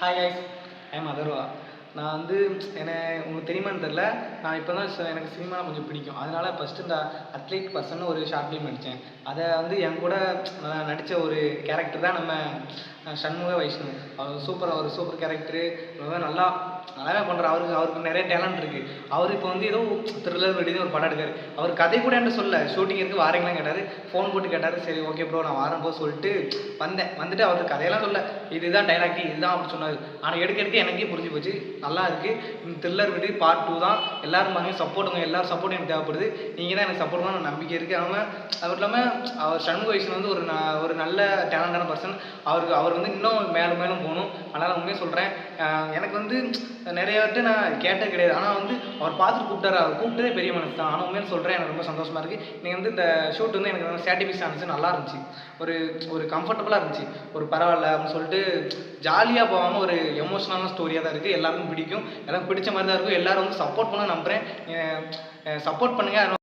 Hi guys, I'm Atharva. நான் வந்து உங்களுக்கு தெரியுமான்னு தெரில. நான் இப்போ தான் எனக்கு சினிமாவில் கொஞ்சம் பிடிக்கும். அதனால் ஃபஸ்ட்டு இந்த அத்லீட் பர்சன் ஒரு ஷார்ட் ஃபிலிம் நடித்தேன். அதை வந்து என் கூட நடித்த ஒரு கேரக்டர் தான் நம்ம சண்முக வைஷ்ணவ். அவர் சூப்பர் கேரக்டரு. நல்லாவே பண்ணுறாரு. அவருக்கு நிறைய டேலண்ட் இருக்குது. அவர் இப்போ வந்து ஏதோ த்ரில்லர் வெடின்னு ஒரு படம் எடுக்காரு. அவர் கதை கூட என்கிட்ட சொல்ல, ஷூட்டிங் இருக்குது வாரீங்களான்னு கேட்டார். ஃபோன் போட்டு கேட்டார். சரி ஓகே ப்ரோ நான் வாரம்போது சொல்லிட்டு வந்துட்டு அவருக்கு கதையெல்லாம் சொல்ல, இதுதான் டைலாக் இதுதான் அப்படின்னு சொன்னார். ஆனால் எடுக்க எனக்கே புரிஞ்சு போச்சு. நல்லா இருக்குது. இந்த த்ரில்லர் வெடி பார்ட் 2 தான். எல்லோரும் பாருங்க சப்போர்ட்டுங்க. எல்லாரும் சப்போர்ட்டும் எனக்கு தேவைப்படுது. நீங்கள் தான் எனக்கு சப்போர்ட் பண்ண நம்பிக்கை இருக்குது. அதுவும் இல்லாமல் அவர் சண்முக வைஷ்ணவ் வந்து ஒரு நல்ல டேலண்டான பர்சன். அவர் வந்து இன்னும் மேலும் போகணும். அதனால் உண்மையாக சொல்கிறேன். எனக்கு வந்து நிறைய வாட்டி நான் கேட்டது கிடையாது. ஆனால் வந்து அவர் பார்த்துட்டு கூப்பிட்டாரு. அவர் கூப்பிட்டதே பெரிய மனசு தான். ஆனால் உண்மையாக சொல்கிறேன், எனக்கு ரொம்ப சந்தோஷமாக இருக்குது. நீங்கள் வந்து இந்த ஷூட் வந்து எனக்கு ரொம்ப சாட்டிஸ்ஃபைஸ் ஆனிச்சு. நல்லா இருந்துச்சு. ஒரு கம்ஃபர்டபுளாக இருந்துச்சு. ஒரு பரவாயில்ல அப்படின்னு சொல்லிட்டு ஜாலியாக போகாமல் ஒரு எமோஷனலான ஸ்டோரியாக தான் இருக்குது. எல்லாருக்கும் பிடிக்கும். எல்லாருக்கும் பிடிச்ச மாதிரி தான் இருக்கும். எல்லோரும் வந்து சப்போர்ட் பண்ண நம்புகிறேன். சப்போர்ட் பண்ணுங்கள்.